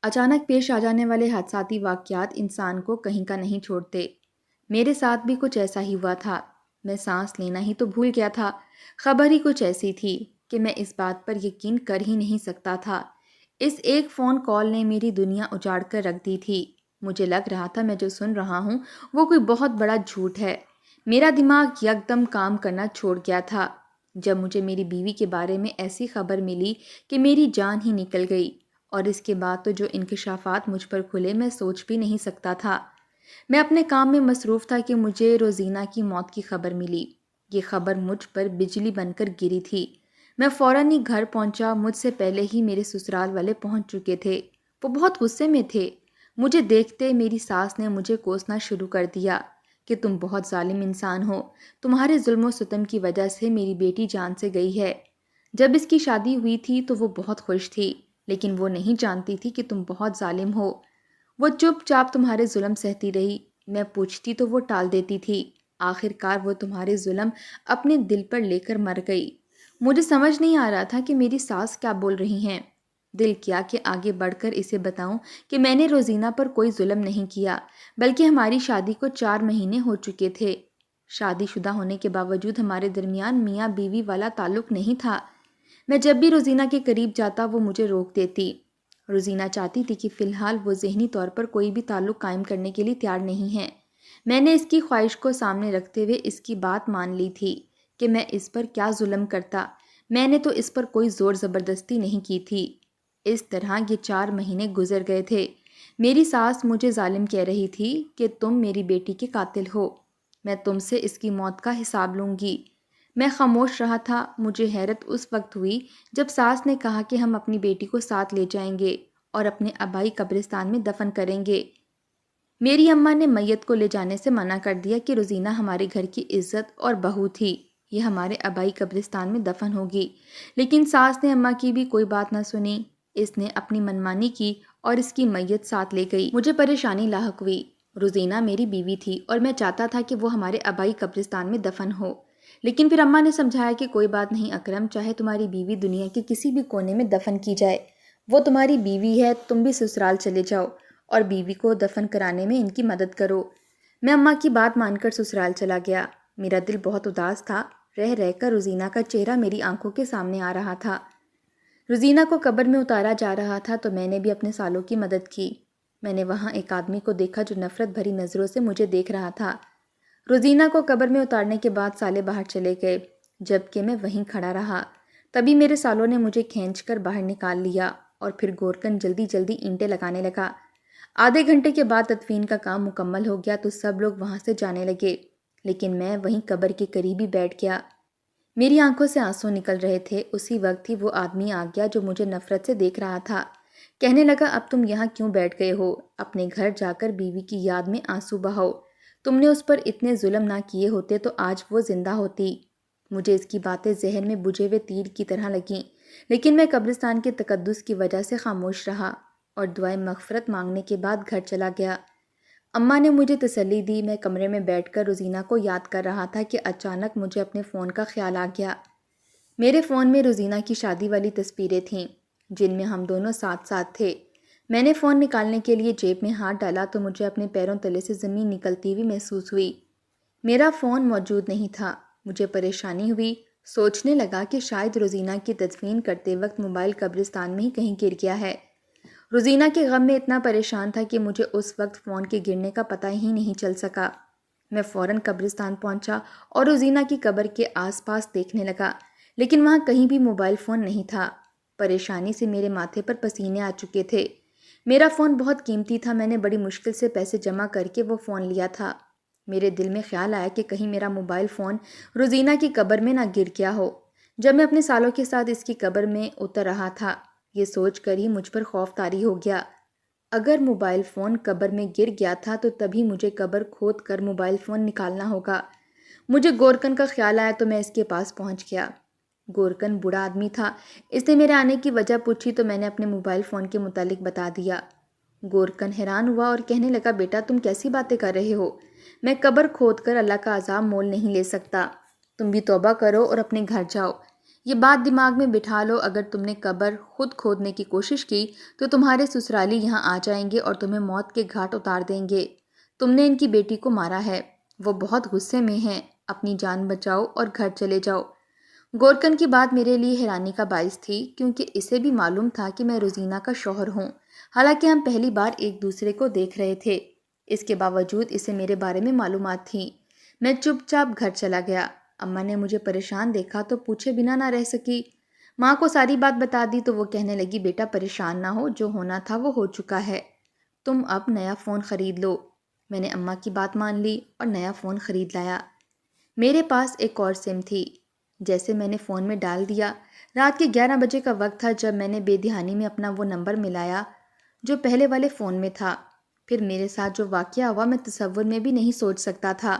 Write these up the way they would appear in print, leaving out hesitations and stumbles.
اچانک پیش آ جانے والے حادثاتی واقعات انسان کو کہیں کا نہیں چھوڑتے۔ میرے ساتھ بھی کچھ ایسا ہی ہوا تھا۔ میں سانس لینا ہی تو بھول گیا تھا۔ خبر ہی کچھ ایسی تھی کہ میں اس بات پر یقین کر ہی نہیں سکتا تھا۔ اس ایک فون کال نے میری دنیا اجاڑ کر رکھ دی تھی۔ مجھے لگ رہا تھا میں جو سن رہا ہوں وہ کوئی بہت بڑا جھوٹ ہے۔ میرا دماغ یکدم کام کرنا چھوڑ گیا تھا جب مجھے میری بیوی کے بارے میں ایسی خبر ملی کہ میری جان ہی نکل گئی، اور اس کے بعد تو جو انکشافات مجھ پر کھلے میں سوچ بھی نہیں سکتا تھا۔ میں اپنے کام میں مصروف تھا کہ مجھے روزینہ کی موت کی خبر ملی۔ یہ خبر مجھ پر بجلی بن کر گری تھی۔ میں فوراً ہی گھر پہنچا۔ مجھ سے پہلے ہی میرے سسرال والے پہنچ چکے تھے۔ وہ بہت غصے میں تھے۔ مجھے دیکھتے میری ساس نے مجھے کوسنا شروع کر دیا کہ تم بہت ظالم انسان ہو، تمہارے ظلم و ستم کی وجہ سے میری بیٹی جان سے گئی ہے۔ جب اس کی شادی ہوئی تھی تو وہ بہت خوش تھی، لیکن وہ نہیں جانتی تھی کہ تم بہت ظالم ہو۔ وہ چپ چاپ تمہارے ظلم سہتی رہی۔ میں پوچھتی تو وہ ٹال دیتی تھی۔ آخر کار وہ تمہارے ظلم اپنے دل پر لے کر مر گئی۔ مجھے سمجھ نہیں آ رہا تھا کہ میری ساس کیا بول رہی ہیں۔ دل کیا کہ آگے بڑھ کر اسے بتاؤں کہ میں نے روزینہ پر کوئی ظلم نہیں کیا، بلکہ ہماری شادی کو 4 مہینے ہو چکے تھے۔ شادی شدہ ہونے کے باوجود ہمارے درمیان میاں بیوی والا تعلق نہیں تھا۔ میں جب بھی روزینہ کے قریب جاتا وہ مجھے روک دیتی۔ روزینہ چاہتی تھی کہ فی الحال وہ ذہنی طور پر کوئی بھی تعلق قائم کرنے کے لیے تیار نہیں ہے۔ میں نے اس کی خواہش کو سامنے رکھتے ہوئے اس کی بات مان لی تھی کہ میں اس پر کیا ظلم کرتا۔ میں نے تو اس پر کوئی زور زبردستی نہیں کی تھی۔ اس طرح یہ 4 مہینے گزر گئے تھے۔ میری ساس مجھے ظالم کہہ رہی تھی کہ تم میری بیٹی کے قاتل ہو، میں تم سے اس کی موت کا حساب لوں گی۔ میں خاموش رہا تھا۔ مجھے حیرت اس وقت ہوئی جب ساس نے کہا کہ ہم اپنی بیٹی کو ساتھ لے جائیں گے اور اپنے آبائی قبرستان میں دفن کریں گے۔ میری اماں نے میت کو لے جانے سے منع کر دیا کہ روزینہ ہمارے گھر کی عزت اور بہو تھی، یہ ہمارے آبائی قبرستان میں دفن ہوگی۔ لیکن ساس نے اماں کی بھی کوئی بات نہ سنی۔ اس نے اپنی منمانی کی اور اس کی میت ساتھ لے گئی۔ مجھے پریشانی لاحق ہوئی۔ روزینہ میری بیوی تھی اور میں چاہتا تھا کہ وہ ہمارے آبائی قبرستان میں دفن ہو، لیکن پھر اماں نے سمجھایا کہ کوئی بات نہیں اکرم، چاہے تمہاری بیوی دنیا کے کسی بھی کونے میں دفن کی جائے، وہ تمہاری بیوی ہے، تم بھی سسرال چلے جاؤ اور بیوی کو دفن کرانے میں ان کی مدد کرو۔ میں اماں کی بات مان کر سسرال چلا گیا۔ میرا دل بہت اداس تھا۔ رہ رہ کر روزینہ کا چہرہ میری آنکھوں کے سامنے آ رہا تھا۔ روزینہ کو قبر میں اتارا جا رہا تھا تو میں نے بھی اپنے سالوں کی مدد کی۔ میں نے وہاں ایک آدمی کو دیکھا جو نفرت بھری نظروں سے مجھے دیکھ رہا تھا۔ روزینہ کو قبر میں اتارنے کے بعد سالے باہر چلے گئے، جبکہ میں وہیں کھڑا رہا۔ تبھی میرے سالوں نے مجھے کھینچ کر باہر نکال لیا اور پھر گورکن جلدی جلدی اینٹیں لگانے لگا۔ آدھے گھنٹے کے بعد تدفین کا کام مکمل ہو گیا تو سب لوگ وہاں سے جانے لگے، لیکن میں وہیں قبر کے قریب ہی بیٹھ گیا۔ میری آنکھوں سے آنسو نکل رہے تھے۔ اسی وقت ہی وہ آدمی آ گیا جو مجھے نفرت سے دیکھ رہا تھا۔ کہنے لگا، اب تم یہاں کیوں بیٹھ گئے ہو؟ اپنے گھر جا کر بیوی کی یاد میں آنسو بہاؤ۔ تم نے اس پر اتنے ظلم نہ کیے ہوتے تو آج وہ زندہ ہوتی۔ مجھے اس کی باتیں ذہن میں بجھے ہوئے تیر کی طرح لگیں، لیکن میں قبرستان کے تقدس کی وجہ سے خاموش رہا اور دعائیں مغفرت مانگنے کے بعد گھر چلا گیا۔ اماں نے مجھے تسلی دی۔ میں کمرے میں بیٹھ کر روزینہ کو یاد کر رہا تھا کہ اچانک مجھے اپنے فون کا خیال آ گیا۔ میرے فون میں روزینہ کی شادی والی تصویریں تھیں جن میں ہم دونوں ساتھ ساتھ تھے۔ میں نے فون نکالنے کے لیے جیب میں ہاتھ ڈالا تو مجھے اپنے پیروں تلے سے زمین نکلتی ہوئی محسوس ہوئی۔ میرا فون موجود نہیں تھا۔ مجھے پریشانی ہوئی۔ سوچنے لگا کہ شاید روزینہ کی تدفین کرتے وقت موبائل قبرستان میں ہی کہیں گر گیا ہے۔ روزینہ کے غم میں اتنا پریشان تھا کہ مجھے اس وقت فون کے گرنے کا پتہ ہی نہیں چل سکا۔ میں فوراً قبرستان پہنچا اور روزینہ کی قبر کے آس پاس دیکھنے لگا، لیکن وہاں کہیں بھی موبائل فون نہیں تھا۔ پریشانی سے میرے ماتھے پر پسینے آ چکے تھے۔ میرا فون بہت قیمتی تھا۔ میں نے بڑی مشکل سے پیسے جمع کر کے وہ فون لیا تھا۔ میرے دل میں خیال آیا کہ کہیں میرا موبائل فون روزینہ کی قبر میں نہ گر گیا ہو۔ جب میں اپنے سالوں کے ساتھ اس کی قبر میں اتر رہا تھا، یہ سوچ کر ہی مجھ پر خوف طاری ہو گیا۔ اگر موبائل فون قبر میں گر گیا تھا تو تبھی مجھے قبر کھود کر موبائل فون نکالنا ہوگا۔ مجھے گورکن کا خیال آیا تو میں اس کے پاس پہنچ گیا۔ گورکن بوڑھا آدمی تھا۔ اس نے میرے آنے کی وجہ پوچھی تو میں نے اپنے موبائل فون کے متعلق بتا دیا۔ گورکن حیران ہوا اور کہنے لگا، بیٹا تم کیسی باتیں کر رہے ہو؟ میں قبر کھود کر اللہ کا عذاب مول نہیں لے سکتا۔ تم بھی توبہ کرو اور اپنے گھر جاؤ۔ یہ بات دماغ میں بٹھا لو، اگر تم نے قبر خود کھودنے کی کوشش کی تو تمہارے سسرالی یہاں آ جائیں گے اور تمہیں موت کے گھاٹ اتار دیں گے۔ تم نے ان کی بیٹی کو مارا ہے، وہ بہت غصے میں ہیں، اپنی جان بچاؤ اور گھر چلے جاؤ۔ گورکن کی بات میرے لیے حیرانی کا باعث تھی، کیونکہ اسے بھی معلوم تھا کہ میں روزینہ کا شوہر ہوں، حالانکہ ہم پہلی بار ایک دوسرے کو دیکھ رہے تھے۔ اس کے باوجود اسے میرے بارے میں معلومات تھیں۔ میں چپ چاپ گھر چلا گیا۔ اماں نے مجھے پریشان دیکھا تو پوچھے بنا نہ رہ سکی۔ ماں کو ساری بات بتا دی تو وہ کہنے لگی، بیٹا پریشان نہ ہو، جو ہونا تھا وہ ہو چکا ہے، تم اب نیا فون خرید لو۔ میں نے اماں کی بات مان لی اور نیا فون خرید لایا۔ میرے پاس ایک اور سم تھی، جیسے میں نے فون میں ڈال دیا۔ رات کے 11 بجے کا وقت تھا جب میں نے بے دھیانی میں اپنا وہ نمبر ملایا جو پہلے والے فون میں تھا۔ پھر میرے ساتھ جو واقعہ ہوا میں تصور میں بھی نہیں سوچ سکتا تھا۔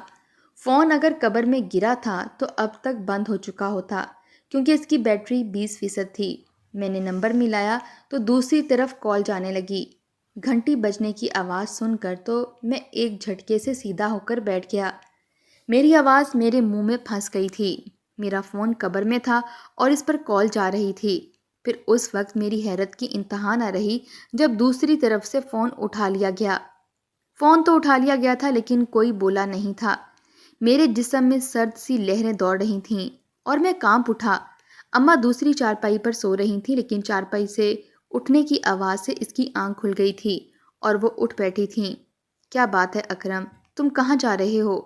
فون اگر قبر میں گرا تھا تو اب تک بند ہو چکا ہوتا، کیونکہ اس کی بیٹری 20% تھی۔ میں نے نمبر ملایا تو دوسری طرف کال جانے لگی۔ گھنٹی بجنے کی آواز سن کر تو میں ایک جھٹکے سے سیدھا ہو کر بیٹھ گیا۔ میری آواز میرے منہ میں پھنس گئی تھی۔ میرا فون قبر میں تھا اور اس پر کال جا رہی تھی۔ پھر اس وقت میری حیرت کی انتہا نہ رہی جب دوسری طرف سے فون اٹھا لیا گیا۔ فون تو اٹھا لیا گیا تھا لیکن کوئی بولا نہیں تھا۔ میرے جسم میں سرد سی لہریں دوڑ رہی تھیں اور میں کانپ اٹھا۔ اماں دوسری چارپائی پر سو رہی تھیں، لیکن چارپائی سے اٹھنے کی آواز سے اس کی آنکھ کھل گئی تھی اور وہ اٹھ بیٹھی تھیں۔ کیا بات ہے اکرم، تم کہاں جا رہے ہو؟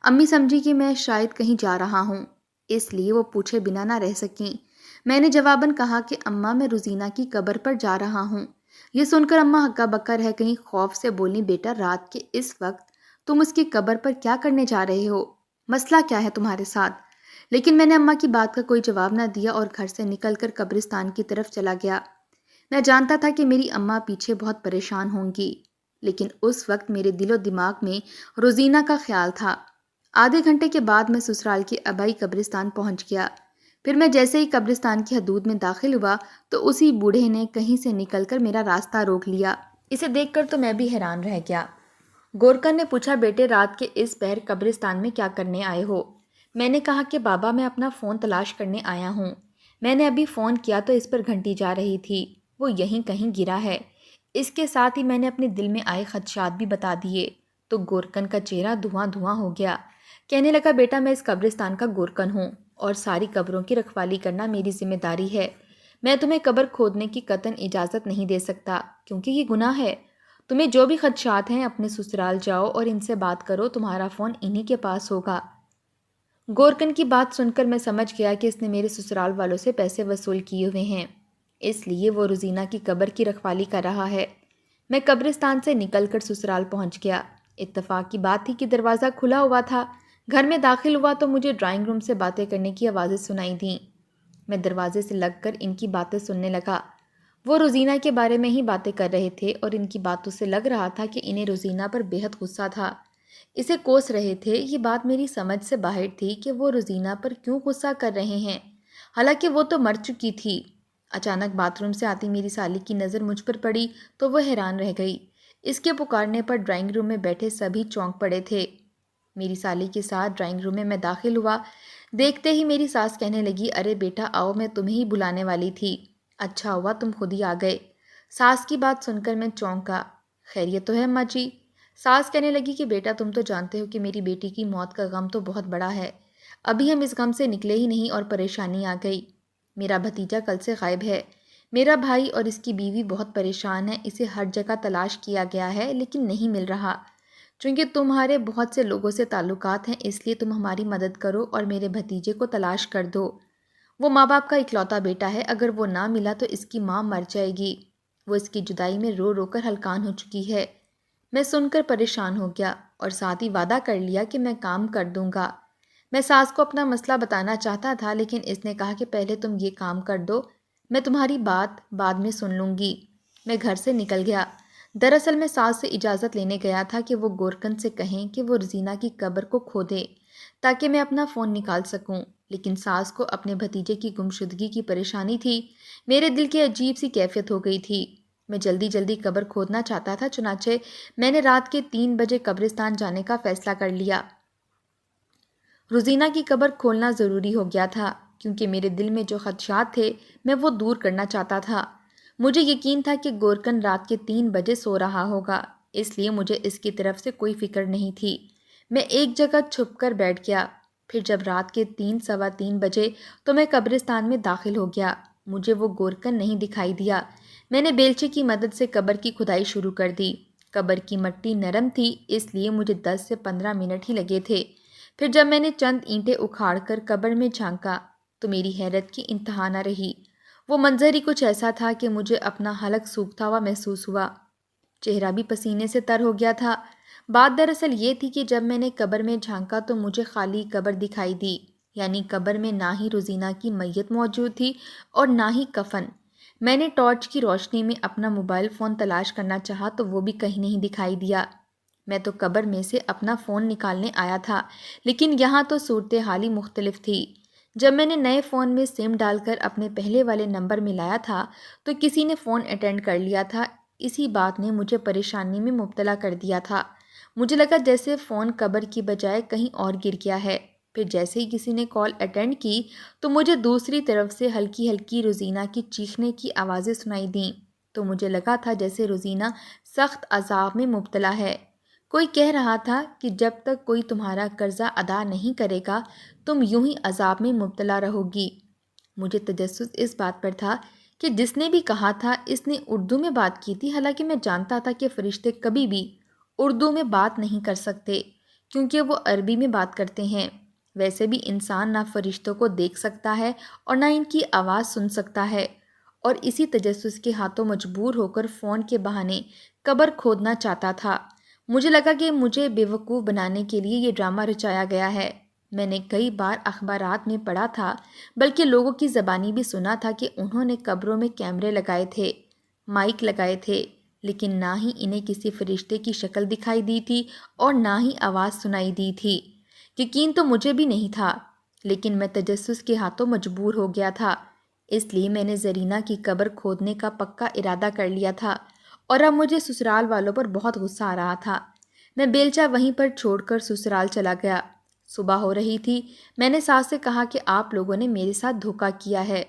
امی سمجھی کہ میں شاید کہیں جا رہا ہوں، اس لیے وہ پوچھے بنا نہ رہ سکیں۔ میں نے جواباً کہا کہ اماں میں روزینہ کی قبر پر جا رہا ہوں۔ یہ سن کر اماں ہکا بکا رہ گئیں، خوف سے بولیں، بیٹا رات کے اس وقت تم اس کی قبر پر کیا کرنے جا رہے ہو؟ مسئلہ کیا ہے تمہارے ساتھ؟ لیکن میں نے اماں کی بات کا کوئی جواب نہ دیا اور گھر سے نکل کر قبرستان کی طرف چلا گیا۔ میں جانتا تھا کہ میری اماں پیچھے بہت پریشان ہوں گی، لیکن اس وقت میرے دل و دماغ میں روزینہ کا خیال تھا۔ آدھے گھنٹے کے بعد میں سسرال کی آبائی قبرستان پہنچ گیا۔ پھر میں جیسے ہی قبرستان کی حدود میں داخل ہوا تو اسی بوڑھے نے کہیں سے نکل کر میرا راستہ روک لیا۔ اسے دیکھ کر تو میں بھی حیران رہ گیا۔ گورکن نے پوچھا، بیٹے رات کے اس پہر قبرستان میں کیا کرنے آئے ہو؟ میں نے کہا کہ بابا میں اپنا فون تلاش کرنے آیا ہوں، میں نے ابھی فون کیا تو اس پر گھنٹی جا رہی تھی، وہ یہیں کہیں گرا ہے۔ اس کے ساتھ ہی میں نے اپنے دل میں آئے خدشات بھی بتا دیے تو گورکن کا چہرہ دھواں دھواں ہو گیا۔ کہنے لگا، بیٹا میں اس قبرستان کا گورکن ہوں اور ساری قبروں کی رکھوالی کرنا میری ذمہ داری ہے۔ میں تمہیں قبر کھودنے کی قطعاً اجازت نہیں دے سکتا، کیونکہ یہ گناہ ہے۔ تمہیں جو بھی خدشات ہیں اپنے سسرال جاؤ اور ان سے بات کرو، تمہارا فون انہی کے پاس ہوگا۔ گورکن کی بات سن کر میں سمجھ گیا کہ اس نے میرے سسرال والوں سے پیسے وصول کیے ہوئے ہیں، اس لیے وہ روزینہ کی قبر کی رکھوالی کر رہا ہے۔ میں قبرستان سے نکل کر سسرال پہنچ گیا۔ اتفاق کی بات تھی کہ دروازہ کھلا ہوا تھا۔ گھر میں داخل ہوا تو مجھے ڈرائنگ روم سے باتیں کرنے کی آوازیں سنائی دیں۔ میں دروازے سے لگ کر ان کی باتیں سننے لگا۔ وہ روزینہ کے بارے میں ہی باتیں کر رہے تھے اور ان کی باتوں سے لگ رہا تھا کہ انہیں روزینہ پر بے حد غصہ تھا۔ اسے کوس رہے تھے۔ یہ بات میری سمجھ سے باہر تھی کہ وہ روزینہ پر کیوں غصہ کر رہے ہیں، حالانکہ وہ تو مر چکی تھی۔ اچانک باتھ روم سے آتی میری سالی کی نظر مجھ پر پڑی تو وہ حیران رہ گئی۔ اس کے پکارنے پر ڈرائنگ روم میں بیٹھے سبھی چونک پڑے تھے۔ میری سالی کے ساتھ ڈرائنگ روم میں داخل ہوا۔ دیکھتے ہی میری ساس کہنے لگی، ارے بیٹا آؤ، میں تمہیں ہی بلانے والی تھی، اچھا ہوا تم خود ہی آ گئے۔ ساس کی بات سن کر میں چونکا۔ خیریت تو ہے اماں جی؟ ساس کہنے لگی کہ بیٹا تم تو جانتے ہو کہ میری بیٹی کی موت کا غم تو بہت بڑا ہے، ابھی ہم اس غم سے نکلے ہی نہیں اور پریشانی آ گئی۔ میرا بھتیجا کل سے غائب ہے، میرا بھائی اور اس کی بیوی بہت پریشان ہے، اسے ہر جگہ تلاش کیا گیا ہے لیکن نہیں مل رہا۔ چونکہ تمہارے بہت سے لوگوں سے تعلقات ہیں، اس لیے تم ہماری مدد کرو اور میرے بھتیجے کو تلاش کر دو۔ وہ ماں باپ کا اکلوتا بیٹا ہے، اگر وہ نہ ملا تو اس کی ماں مر جائے گی، وہ اس کی جدائی میں رو رو کر ہلکان ہو چکی ہے۔ میں سن کر پریشان ہو گیا اور ساتھ ہی وعدہ کر لیا کہ میں کام کر دوں گا۔ میں ساس کو اپنا مسئلہ بتانا چاہتا تھا لیکن اس نے کہا کہ پہلے تم یہ کام کر دو، میں تمہاری بات بعد میں سن لوں گی۔ میں گھر سے نکل گیا۔ دراصل میں ساس سے اجازت لینے گیا تھا کہ وہ گورکن سے کہیں کہ وہ روزینہ کی قبر کو کھودے تاکہ میں اپنا فون نکال سکوں، لیکن ساس کو اپنے بھتیجے کی گمشدگی کی پریشانی تھی۔ میرے دل کی عجیب سی کیفیت ہو گئی تھی۔ میں جلدی جلدی قبر کھودنا چاہتا تھا، چنانچہ میں نے رات کے 3 بجے قبرستان جانے کا فیصلہ کر لیا۔ روزینہ کی قبر کھولنا ضروری ہو گیا تھا۔ کیونکہ میرے دل میں جو خدشات تھے میں وہ دور کرنا چاہتا تھا۔ مجھے یقین تھا کہ گورکن رات کے 3 بجے سو رہا ہوگا، اس لیے مجھے اس کی طرف سے کوئی فکر نہیں تھی۔ میں ایک جگہ چھپ کر بیٹھ گیا۔ پھر جب رات کے 3 سوا 3 بجے تو میں قبرستان میں داخل ہو گیا۔ مجھے وہ گورکن نہیں دکھائی دیا۔ میں نے بیلچے کی مدد سے قبر کی کھدائی شروع کر دی۔ قبر کی مٹی نرم تھی، اس لیے مجھے 10 سے 15 منٹ ہی لگے تھے۔ پھر جب میں نے چند اینٹیں اکھاڑ کر قبر میں جھانکا تو میری حیرت کی انتہا نہ رہی۔ وہ منظر ہی کچھ ایسا تھا کہ مجھے اپنا حلق سوکھتا ہوا محسوس ہوا۔ چہرہ بھی پسینے سے تر ہو گیا تھا۔ بات دراصل یہ تھی کہ جب میں نے قبر میں جھانکا تو مجھے خالی قبر دکھائی دی، یعنی قبر میں نہ ہی روزینہ کی میت موجود تھی اور نہ ہی کفن۔ میں نے ٹارچ کی روشنی میں اپنا موبائل فون تلاش کرنا چاہا تو وہ بھی کہیں نہیں دکھائی دیا۔ میں تو قبر میں سے اپنا فون نکالنے آیا تھا، لیکن یہاں تو صورتحال ہی مختلف تھی۔ جب میں نے نئے فون میں سم ڈال کر اپنے پہلے والے نمبر ملایا تھا تو کسی نے فون اٹینڈ کر لیا تھا۔ اسی بات نے مجھے پریشانی میں مبتلا کر دیا تھا۔ مجھے لگا جیسے فون قبر کی بجائے کہیں اور گر گیا ہے۔ پھر جیسے ہی کسی نے کال اٹینڈ کی تو مجھے دوسری طرف سے ہلکی ہلکی روزینہ کی چیخنے کی آوازیں سنائی دیں، تو مجھے لگا تھا جیسے روزینہ سخت عذاب میں مبتلا ہے۔ کوئی کہہ رہا تھا کہ جب تک کوئی تمہارا قرضہ ادا نہیں کرے گا تم یوں ہی عذاب میں مبتلا رہو گی۔ مجھے تجسس اس بات پر تھا کہ جس نے بھی کہا تھا اس نے اردو میں بات کی تھی، حالانکہ میں جانتا تھا کہ فرشتے کبھی بھی اردو میں بات نہیں کر سکتے کیونکہ وہ عربی میں بات کرتے ہیں۔ ویسے بھی انسان نہ فرشتوں کو دیکھ سکتا ہے اور نہ ان کی آواز سن سکتا ہے، اور اسی تجسس کے ہاتھوں مجبور ہو کر فون کے بہانے قبر کھودنا چاہتا تھا۔ مجھے لگا کہ مجھے بیوقوف بنانے کے لیے یہ ڈرامہ رچایا گیا ہے۔ میں نے کئی بار اخبارات میں پڑھا تھا، بلکہ لوگوں کی زبانی بھی سنا تھا کہ انہوں نے قبروں میں کیمرے لگائے تھے، مائک لگائے تھے، لیکن نہ ہی انہیں کسی فرشتے کی شکل دکھائی دی تھی اور نہ ہی آواز سنائی دی تھی۔ یقین تو مجھے بھی نہیں تھا، لیکن میں تجسس کے ہاتھوں مجبور ہو گیا تھا، اس لیے میں نے زرینہ کی قبر کھودنے کا پکا ارادہ کر لیا تھا، اور اب مجھے سسرال والوں پر بہت غصہ آ رہا تھا۔ میں بیلچہ وہیں پر چھوڑ کر سسرال چلا گیا۔ صبح ہو رہی تھی۔ میں نے ساس سے کہا کہ آپ لوگوں نے میرے ساتھ دھوکہ کیا ہے،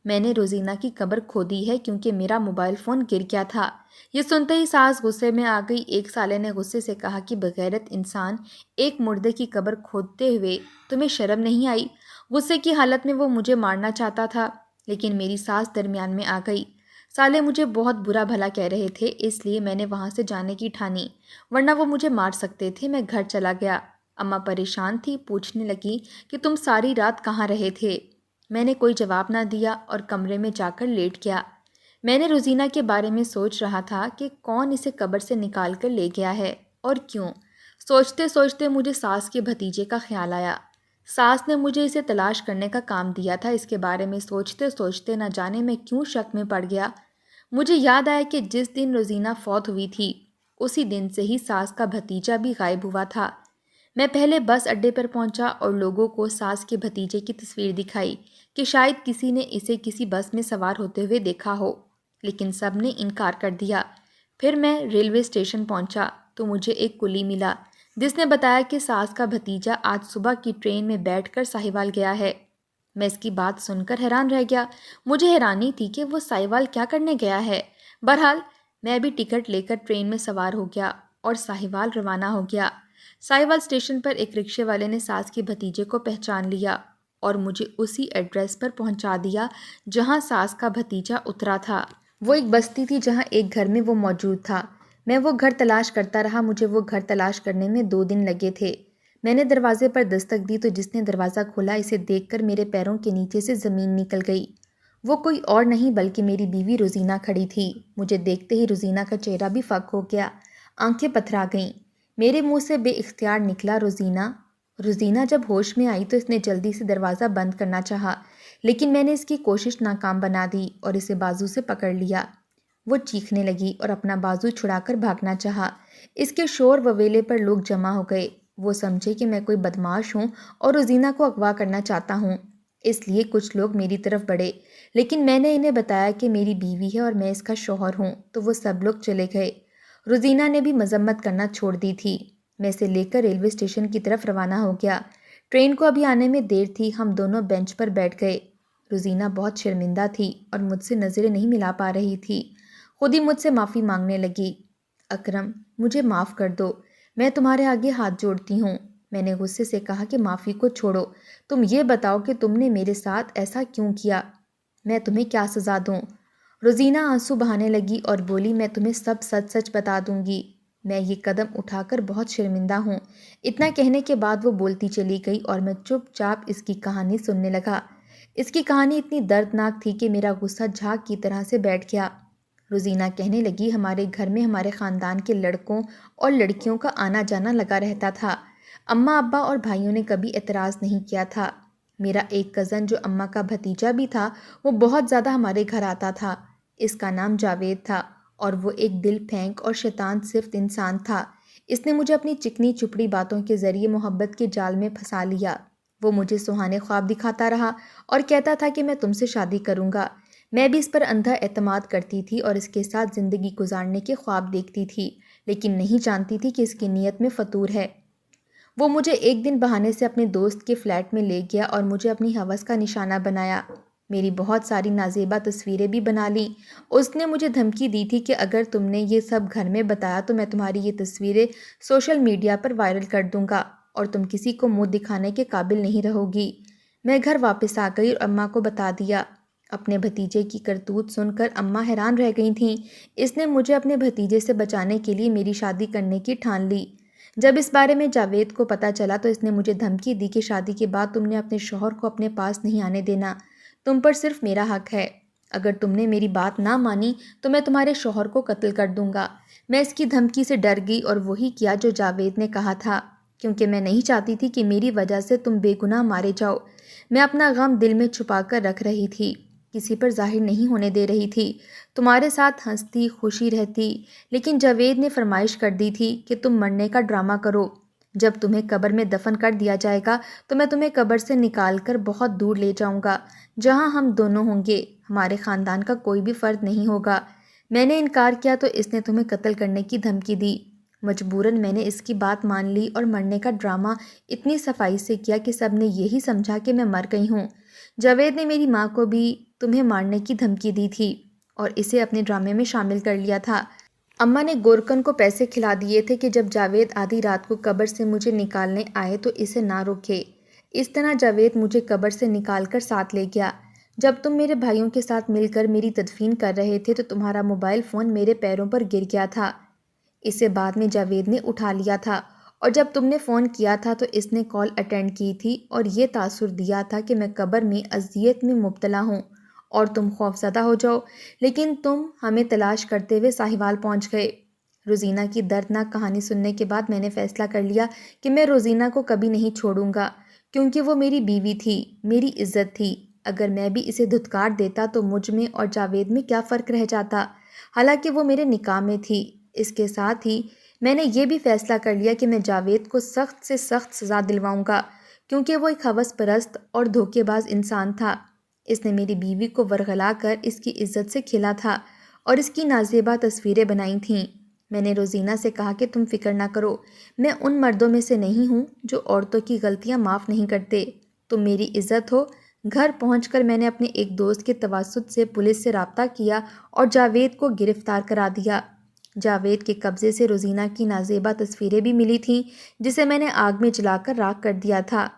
میں نے روزینہ کی قبر کھودی ہے کیونکہ میرا موبائل فون گر گیا تھا۔ یہ سنتے ہی ساس غصے میں آ گئی۔ ایک سالے نے غصے سے کہا کہ بغیرت انسان، ایک مردے کی قبر کھودتے ہوئے تمہیں شرم نہیں آئی؟ غصے کی حالت میں وہ مجھے مارنا چاہتا تھا، لیکن میری ساس درمیان میں آ گئی۔ سالے مجھے بہت برا بھلا کہہ رہے تھے، اس لیے میں نے وہاں سے جانے کی ٹھانی، ورنہ وہ مجھے مار سکتے تھے۔ میں گھر چلا گیا۔ اماں پریشان تھی، پوچھنے لگی کہ تم ساری رات کہاں رہے تھے؟ میں نے کوئی جواب نہ دیا اور کمرے میں جا کر لیٹ گیا۔ میں نے روزینہ کے بارے میں سوچ رہا تھا کہ کون اسے قبر سے نکال کر لے گیا ہے اور کیوں۔ سوچتے سوچتے مجھے ساس کے بھتیجے کا خیال آیا۔ ساس نے مجھے اسے تلاش کرنے کا کام دیا تھا۔ اس کے بارے میں سوچتے سوچتے نہ جانے میں کیوں شک میں پڑ گیا۔ مجھے یاد آیا کہ جس دن روزینہ فوت ہوئی تھی اسی دن سے ہی ساس کا بھتیجا بھی غائب ہوا تھا۔ میں پہلے بس اڈے پر پہنچا اور لوگوں کو ساس کے بھتیجے کی تصویر دکھائی کہ شاید کسی نے اسے کسی بس میں سوار ہوتے ہوئے دیکھا ہو، لیکن سب نے انکار کر دیا۔ پھر میں ریلوے اسٹیشن پہنچا تو مجھے ایک کلی ملا جس نے بتایا کہ ساس کا بھتیجا آج صبح کی ٹرین میں بیٹھ کر ساہیوال گیا ہے۔ میں اس کی بات سن کر حیران رہ گیا۔ مجھے حیرانی تھی کہ وہ ساہیوال کیا کرنے گیا ہے۔ بہرحال میں بھی ٹکٹ لے کر ٹرین میں سوار ہو گیا اور ساہیوال روانہ ہو گیا۔ ساہیوال اسٹیشن پر ایک رکشے والے نے ساس کے بھتیجے کو پہچان لیا اور مجھے اسی ایڈریس پر پہنچا دیا جہاں ساس کا بھتیجا اترا تھا۔ وہ ایک بستی تھی جہاں ایک گھر میں وہ موجود تھا۔ میں وہ گھر تلاش کرتا رہا۔ مجھے وہ گھر تلاش کرنے میں 2 دن لگے تھے۔ میں نے دروازے پر دستک دی تو جس نے دروازہ کھولا اسے دیکھ کر میرے پیروں کے نیچے سے زمین نکل گئی۔ وہ کوئی اور نہیں بلکہ میری بیوی روزینہ کھڑی تھی۔ مجھے دیکھتے ہی روزینہ کا چہرہ بھی فاق ہو گیا، آنکھیں پتھرا گئیں۔ میرے منہ سے بے اختیار نکلا روزینہ۔ روزینہ جب ہوش میں آئی تو اس نے جلدی سے دروازہ بند کرنا چاہا، لیکن میں نے اس کی کوشش ناکام بنا دی اور اسے بازو سے پکڑ لیا۔ وہ چیخنے لگی اور اپنا بازو چھڑا کر بھاگنا چاہا۔ اس کے شور وویلے پر لوگ جمع ہو گئے۔ وہ سمجھے کہ میں کوئی بدمعاش ہوں اور روزینہ کو اغوا کرنا چاہتا ہوں، اس لیے کچھ لوگ میری طرف بڑھے، لیکن میں نے انہیں بتایا کہ میری بیوی ہے اور میں اس کا شوہر ہوں تو وہ سب لوگ چلے گئے۔ روزینہ نے بھی مذمت کرنا چھوڑ دی تھی۔ میں اسے لے کر ریلوے اسٹیشن کی طرف روانہ ہو گیا۔ ٹرین کو ابھی آنے میں دیر تھی، ہم دونوں بینچ پر بیٹھ گئے۔ روزینہ بہت شرمندہ تھی اور مجھ سے نظریں نہیں ملا پا رہی تھی۔ خود ہی مجھ سے معافی مانگنے لگی۔ اکرم، مجھے معاف کر دو، میں تمہارے آگے ہاتھ جوڑتی ہوں۔ میں نے غصے سے کہا کہ معافی کو چھوڑو، تم یہ بتاؤ کہ تم نے میرے ساتھ ایسا کیوں کیا؟ میں تمہیں کیا سزا دوں؟ روزینہ آنسو بہانے لگی اور بولی، میں تمہیں سب سچ سچ بتا دوں گی۔ میں یہ قدم اٹھا کر بہت شرمندہ ہوں۔ اتنا کہنے کے بعد وہ بولتی چلی گئی اور میں چپ چاپ اس کی کہانی سننے لگا۔ اس کی کہانی اتنی دردناک تھی کہ میرا غصہ جھاگ کی طرح سے بیٹھ گیا۔ روزینہ کہنے لگی، ہمارے گھر میں ہمارے خاندان کے لڑکوں اور لڑکیوں کا آنا جانا لگا رہتا تھا۔ اماں ابا اور بھائیوں نے کبھی اعتراض نہیں کیا تھا۔ میرا ایک کزن جو اماں کا بھتیجا بھی تھا، وہ بہت زیادہ ہمارے گھر آتا تھا۔ اس کا نام جاوید تھا اور وہ ایک دل پھینک اور شیطان صفت انسان تھا۔ اس نے مجھے اپنی چکنی چپڑی باتوں کے ذریعے محبت کے جال میں پھنسا لیا۔ وہ مجھے سہانے خواب دکھاتا رہا اور کہتا تھا کہ میں تم سے شادی کروں گا۔ میں بھی اس پر اندھا اعتماد کرتی تھی اور اس کے ساتھ زندگی گزارنے کے خواب دیکھتی تھی، لیکن نہیں جانتی تھی کہ اس کی نیت میں فطور ہے۔ وہ مجھے ایک دن بہانے سے اپنے دوست کے فلیٹ میں لے گیا اور مجھے اپنی ہوس کا نشانہ بنایا۔ میری بہت ساری نازیبا تصویریں بھی بنا لیں۔ اس نے مجھے دھمکی دی تھی کہ اگر تم نے یہ سب گھر میں بتایا تو میں تمہاری یہ تصویریں سوشل میڈیا پر وائرل کر دوں گا اور تم کسی کو منہ دکھانے کے قابل نہیں رہو گی۔ میں گھر واپس آ گئی اور اماں کو بتا دیا۔ اپنے بھتیجے کی کرتوت سن کر اماں حیران رہ گئی تھیں۔ اس نے مجھے اپنے بھتیجے سے بچانے کے لیے میری شادی کرنے کی ٹھان لی۔ جب اس بارے میں جاوید کو پتہ چلا تو اس نے مجھے دھمکی دی کہ شادی کے بعد تم نے اپنے شوہر کو اپنے پاس نہیں آنے دینا، تم پر صرف میرا حق ہے۔ اگر تم نے میری بات نہ مانی تو میں تمہارے شوہر کو قتل کر دوں گا۔ میں اس کی دھمکی سے ڈر گئی اور وہی کیا جو جاوید نے کہا تھا، کیونکہ میں نہیں چاہتی تھی کہ میری وجہ سے تم بے گناہ مارے جاؤ۔ میں اپنا غم دل میں چھپا کر رکھ رہی تھی، کسی پر ظاہر نہیں ہونے دے رہی تھی۔ تمہارے ساتھ ہنستی خوشی رہتی، لیکن جاوید نے فرمائش کر دی تھی کہ تم مرنے کا ڈرامہ کرو۔ جب تمہیں قبر میں دفن کر دیا جائے گا تو میں تمہیں قبر سے نکال کر بہت دور لے جاؤں گا، جہاں ہم دونوں ہوں گے، ہمارے خاندان کا کوئی بھی فرد نہیں ہوگا۔ میں نے انکار کیا تو اس نے تمہیں قتل کرنے کی دھمکی دی۔ مجبوراً میں نے اس کی بات مان لی اور مرنے کا ڈرامہ اتنی صفائی سے کیا کہ سب نے یہی سمجھا کہ میں مر گئی ہوں۔ جاوید نے میری ماں کو بھی تمہیں مارنے کی دھمکی دی تھی اور اسے اپنے ڈرامے میں شامل کر لیا تھا۔ اماں نے گورکن کو پیسے کھلا دیے تھے کہ جب جاوید آدھی رات کو قبر سے مجھے نکالنے آئے تو اسے نہ روکے۔ اس طرح جاوید مجھے قبر سے نکال کر ساتھ لے گیا۔ جب تم میرے بھائیوں کے ساتھ مل کر میری تدفین کر رہے تھے تو تمہارا موبائل فون میرے پیروں پر گر گیا تھا۔ اسے بعد میں جاوید نے اٹھا لیا تھا اور جب تم نے فون کیا تھا تو اس نے کال اٹینڈ کی تھی اور یہ تاثر دیا تھا کہ میں قبر میں اذیت میں مبتلا ہوں اور تم خوفزدہ ہو جاؤ، لیکن تم ہمیں تلاش کرتے ہوئے ساہیوال پہنچ گئے۔ روزینہ کی دردناک کہانی سننے کے بعد میں نے فیصلہ کر لیا کہ میں روزینہ کو کبھی نہیں چھوڑوں گا، کیونکہ وہ میری بیوی تھی، میری عزت تھی۔ اگر میں بھی اسے دھتکار دیتا تو مجھ میں اور جاوید میں کیا فرق رہ جاتا؟ حالانکہ وہ میرے نکاح میں تھی۔ اس کے ساتھ ہی میں نے یہ بھی فیصلہ کر لیا کہ میں جاوید کو سخت سے سخت سزا دلواؤں گا، کیونکہ وہ ایک ہوس پرست اور دھوکے باز انسان تھا۔ اس نے میری بیوی کو ورغلا کر اس کی عزت سے کھیلا تھا اور اس کی نازیبا تصویریں بنائی تھیں۔ میں نے روزینہ سے کہا کہ تم فکر نہ کرو، میں ان مردوں میں سے نہیں ہوں جو عورتوں کی غلطیاں معاف نہیں کرتے۔ تم میری عزت ہو۔ گھر پہنچ کر میں نے اپنے ایک دوست کے توسط سے پولیس سے رابطہ کیا اور جاوید کو گرفتار کرا دیا۔ جاوید کے قبضے سے روزینہ کی نازیبا تصویریں بھی ملی تھیں، جسے میں نے آگ میں جلا کر راکھ کر دیا تھا۔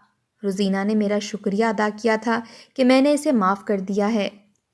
روزینہ نے میرا شکریہ ادا کیا تھا کہ میں نے اسے معاف کر دیا ہے۔